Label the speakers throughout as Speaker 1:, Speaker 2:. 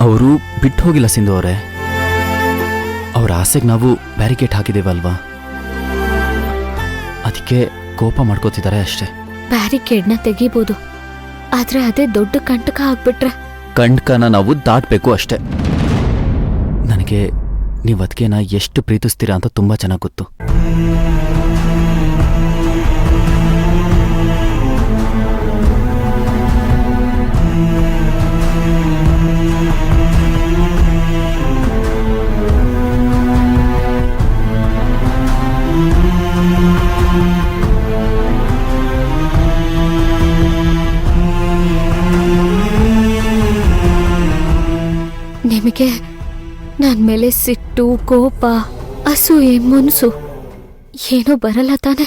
Speaker 1: ಅವರು ಬಿಟ್ಟು ಹೋಗಿಲ್ಲ ಸಿಂಧು ಅವರೇ. ಅವ್ರ ಆಸೆಗೆ ನಾವು ಬ್ಯಾರಿಕೇಡ್ ಹಾಕಿದ್ದೇವಲ್ವಾ, ಅದಕ್ಕೆ ಕೋಪ ಮಾಡ್ಕೋತಿದ್ದಾರೆ ಅಷ್ಟೇ.
Speaker 2: ಬ್ಯಾರಿಕೇಡ್ನ ತೆಗಿಬೋದು, ಆದ್ರೆ ಅದೇ ದೊಡ್ಡ ಕಂಟಕ ಆಗ್ಬಿಟ್ರೆ
Speaker 1: ಕಂಟಕನ ನಾವು ದಾಟಬೇಕು ಅಷ್ಟೇ. ನನಗೆ ನೀವು ಅದಕ್ಕೆನ ಎಷ್ಟು ಪ್ರೀತಿಸ್ತೀರಾ ಅಂತ ತುಂಬ ಚೆನ್ನಾಗಿ ಗೊತ್ತು.
Speaker 2: ನಿಮಗೆ ನನ್ನ ಮೇಲೆ ಸಿಟ್ಟು, ಕೋಪ, ಅಸೂಯೆ, ಮುನ್ಸು ಏನೂ ಬರಲ್ಲ ತಾನೆ?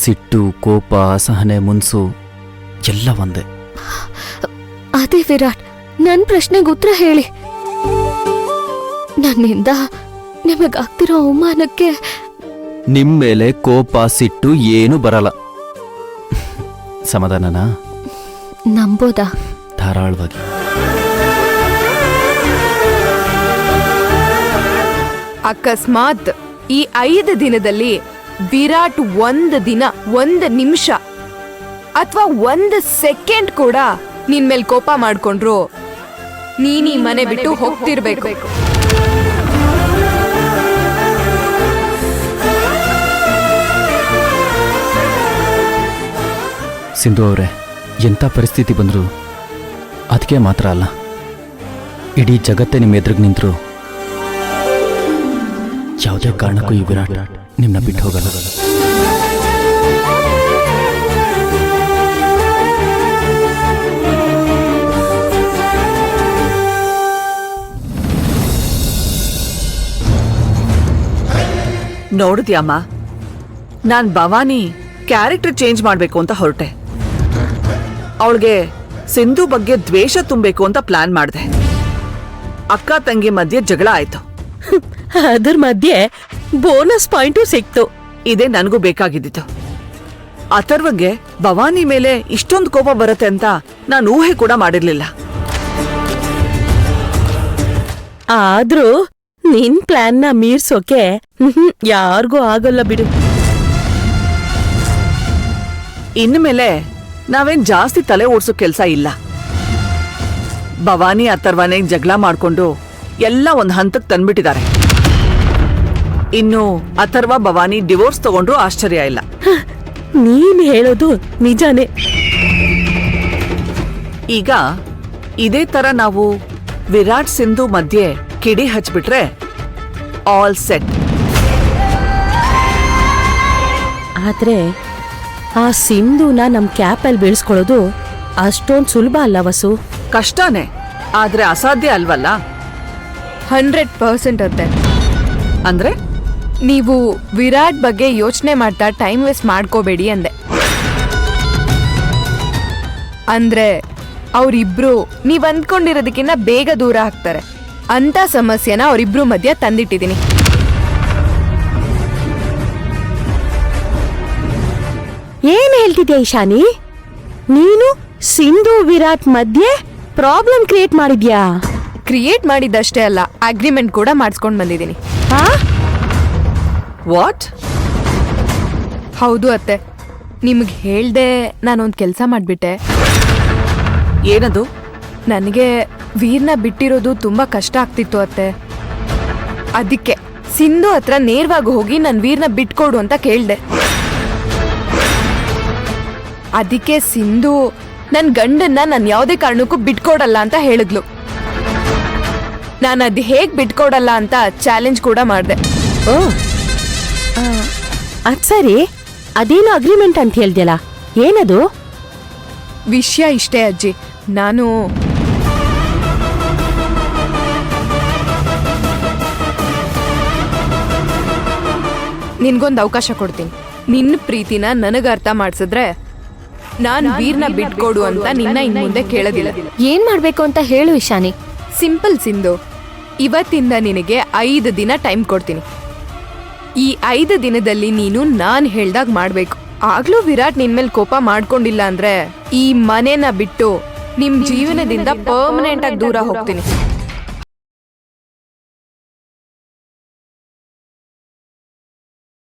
Speaker 1: ಸಿಟ್ಟು, ಕೋಪ, ಅಸಹನೆ, ಮುನ್ಸು ಎಲ್ಲ ಒಂದೇ.
Speaker 2: ಅದೇ ವಿರಾಟ್, ನನ್ನ ಪ್ರಶ್ನೆಗೆ ಉತ್ತರ ಹೇಳಿ. ನನ್ನಿಂದ ನಿಮಗಾಗ್ತಿರೋ ಅವಮಾನಕ್ಕೆ
Speaker 1: ನಿಮ್ಮ ಮೇಲೆ ಕೋಪ, ಸಿಟ್ಟು ಏನೂ ಬರಲ್ಲ. ಸಮಾಧಾನನಾ?
Speaker 2: ನಂಬೋದಾ?
Speaker 1: ಧಾರಾಳವಾಗಿ.
Speaker 3: ಅಕಸ್ಮಾತ್ ಈ 5 ದಿನದಲ್ಲಿ ವಿರಾಟ್ 1 ದಿನ, 1 ನಿಮಿಷ ಅಥವಾ 1 ಸೆಕೆಂಡ್ ಕೂಡ ನಿನ್ ಮೇಲೆ ಕೋಪ ಮಾಡ್ಕೊಂಡ್ರು, ನೀನ್ ಈ ಮನೆ ಬಿಟ್ಟು ಹೋಗ್ತಿರ್ಬೇಕು.
Speaker 1: ಸಿಂಧು ಅವರೇ, ಎಂಥ ಪರಿಸ್ಥಿತಿ ಬಂದರೂ ಅದಕ್ಕೆ ಮಾತ್ರ ಅಲ್ಲ, ಇಡೀ ಜಗತ್ತೇ ನಿಮ್ಮ ಎದುರಿಗೆ ನಿಂತರು ಯಾವುದೇ ಕಾರಣಕ್ಕೂ ಈ ವಿರಾಟ್ ನಿಮ್ಮನ್ನ ಬಿಟ್ಟು ಹೋಗಲ್ಲ.
Speaker 4: ನೋಡಿದ್ಯಾಮ್ಮ, ನಾನ್ ಭವಾನಿ ಕ್ಯಾರೆಕ್ಟರ್ ಚೇಂಜ್ ಮಾಡ್ಬೇಕು ಅಂತ ಹೊರಟೆ. ಅವಳಿಗೆ ಸಿಂಧು ಬಗ್ಗೆ ದ್ವೇಷ ತುಂಬಬೇಕು ಅಂತ ಪ್ಲಾನ್ ಮಾಡಿದೆ. ಅಕ್ಕ ತಂಗಿ ಮಧ್ಯೆ ಜಗಳ ಆಯ್ತು,
Speaker 5: ಅದ್ರ ಮಧ್ಯೆ ಬೋನಸ್ ಪಾಯಿಂಟು ಸಿಕ್ತು.
Speaker 4: ಇದೇ ನನಗೂ ಬೇಕಾಗಿದ್ದಿತ್ತು. ಅಥರ್ವಗೆ ಭವಾನಿ ಮೇಲೆ ಇಷ್ಟೊಂದು ಕೋಪ ಬರುತ್ತೆ ಅಂತ ನಾನು ಊಹೆ ಕೂಡ ಮಾಡಿರ್ಲಿಲ್ಲ.
Speaker 5: ಆದ್ರೂ ನಿನ್ ಪ್ಲಾನ್ನ ಮೀರ್ಸೋಕೆ ಯಾರಿಗೂ ಆಗಲ್ಲ ಬಿಡು.
Speaker 4: ಇನ್ಮೇಲೆ ನಾವೇನ್ ಜಾಸ್ತಿ ತಲೆ ಓಡ್ಸೋ ಕೆಲ್ಸ ಇಲ್ಲ. ಭವಾನಿ ಅಥರ್ವನೇ ಜಗಳ ಮಾಡ್ಕೊಂಡು ಎಲ್ಲ ಒಂದ್ ಹಂತಕ್ಕೆ ತಂದ್ಬಿಟ್ಟಿದ್ದಾರೆ. ಇನ್ನು ಅಥರ್ವ ಭವಾನಿ ಡಿವೋರ್ಸ್ ತಗೊಂಡ್ರು ಆಶ್ಚರ್ಯ ಇಲ್ಲ.
Speaker 5: ನೀನ್ ಹೇಳೋದು ನಿಜಾನೇ.
Speaker 4: ಈಗ ಇದೇ ತರ ನಾವು ವಿರಾಟ್ ಸಿಂಧು ಮಧ್ಯೆ ಕಿಡಿ ಹಚ್ಬಿಟ್ರೆ ಆಲ್ ಸೆಟ್.
Speaker 5: ಆದ್ರೆ ಆ ಸಿಂಧುನ ನಮ್ ಕ್ಯಾಪಲ್ಲಿ ಬೀಳ್ಸ್ಕೊಳ್ಳೋದು ಅಷ್ಟೊಂದ್ ಸುಲಭ ಅಲ್ಲ ವಸು.
Speaker 4: ಕಷ್ಟನೇ, ಆದ್ರೆ ಅಸಾಧ್ಯ ಅಲ್ವಲ್ಲ.
Speaker 3: 100% ಅತ್ತೆ.
Speaker 4: ಅಂದ್ರೆ
Speaker 3: ನೀವು ವಿರಾಟ್ ಬಗ್ಗೆ ಯೋಚನೆ ಮಾಡ್ತಾ ಟೈಮ್ ವೇಸ್ಟ್ ಮಾಡ್ಕೋಬೇಡಿ ಅಂದೆ. ಅಂದ್ರೆ ಅವರಿಬ್ರು ನೀವ್ ಅಂದ್ಕೊಂಡಿರೋದಕ್ಕಿಂತ ಬೇಗ ದೂರ ಆಗ್ತಾರೆ ಅಂತ ಸಮಸ್ಯೆನ ಅವರಿಬ್ರು ಮಧ್ಯ ತಂದಿಟ್ಟಿದ್ದೀನಿ.
Speaker 5: ಏನ್ ಹೇಳ್ತಿದ್ಯಾ ಇಶಾನಿ? ನೀನು ಸಿಂಧು ವಿರಾಟ್ ಮಧ್ಯೆ ಪ್ರಾಬ್ಲಮ್ ಕ್ರಿಯೇಟ್ ಮಾಡಿದ್ಯಾ?
Speaker 3: ಕ್ರಿಯೇಟ್ ಮಾಡಿದ್ದಷ್ಟೇ ಅಲ್ಲ, ಅಗ್ರಿಮೆಂಟ್ ಕೂಡ ಮಾಡಿಸ್ಕೊಂಡ್ ಬಂದಿದ್ದೀನಿ.
Speaker 4: ವಾಟ್?
Speaker 3: ಹೌದು ಅತ್ತೆ, ನಿಮ್ಗೆ ಹೇಳ್ದೆ ನಾನೊಂದು ಕೆಲಸ ಮಾಡ್ಬಿಟ್ಟೆ.
Speaker 4: ಏನದು?
Speaker 3: ನನಗೆ ವೀರ್ನ ಬಿಟ್ಟಿರೋದು ತುಂಬಾ ಕಷ್ಟ ಆಗ್ತಿತ್ತು ಅತ್ತೆ. ಅದಕ್ಕೆ ಸಿಂಧು ಹತ್ರ ನೇರವಾಗಿ ಹೋಗಿ ನಾನು ವೀರ್ನ ಬಿಟ್ಕೊಡು ಅಂತ ಕೇಳ್ದೆ. ಅದಕ್ಕೆ ಸಿಂಧು ನನ್ನ ಗಂಡನ್ನ ನಾನು ಯಾವುದೇ ಕಾರಣಕ್ಕೂ ಬಿಟ್ಕೊಡಲ್ಲ ಅಂತ ಹೇಳಿದ್ಲು. ನಾನು ಅದು ಹೇಗೆ ಬಿಟ್ಕೊಡಲ್ಲ ಅಂತ ಚಾಲೆಂಜ್ ಕೂಡ ಮಾಡಿದೆ.
Speaker 5: ಓ ಅದ್ ಸರಿ, ಅದೇನು ಅಗ್ರಿಮೆಂಟ್ ಅಂತ ಹೇಳ್ದ್ಯಲ್ಲ, ಏನದು?
Speaker 3: ವಿಷಯ ಇಷ್ಟೇ ಅಜ್ಜಿ, ನಾನು ನಿನ್ಗೊಂದು ಅವಕಾಶ ಕೊಡ್ತೀನಿ. ನಿನ್ನ ಪ್ರೀತಿನ ನನಗೆ ಅರ್ಥ ಮಾಡಿಸಿದ್ರೆ ನಾನು ವೀರ್ನ ಬಿಟ್ಕೊಡು ಅಂತ ನಿನ್ನ ಇನ್ ಮುಂದೆ ಕೇಳೋದಿಲ್ಲ.
Speaker 2: ಏನ್ ಮಾಡ್ಬೇಕು ಅಂತ ಹೇಳು ಇಶಾನಿ.
Speaker 3: ಸಿಂಪಲ್ ಸಿಂಧು, ಇವತ್ತಿಂದ ನಿನಗೆ 5 ದಿನ ಟೈಮ್ ಕೊಡ್ತೀನಿ. ಈ 5 ದಿನದಲ್ಲಿ ನೀನು ನಾನು ಹೇಳ್ದಾಗ ಮಾಡಬೇಕು. ಆಗ್ಲೂ ವಿರಾಟ್ ನಿನ್ ಮೇಲೆ ಕೋಪ ಮಾಡ್ಕೊಂಡಿಲ್ಲ ಅಂದ್ರೆ ಈ ಮನೆನ ಬಿಟ್ಟು ನಿಮ್ ಜೀವನದಿಂದ ಪರ್ಮನೆಂಟ್ ಆಗಿ ದೂರ ಹೋಗ್ತೀನಿ.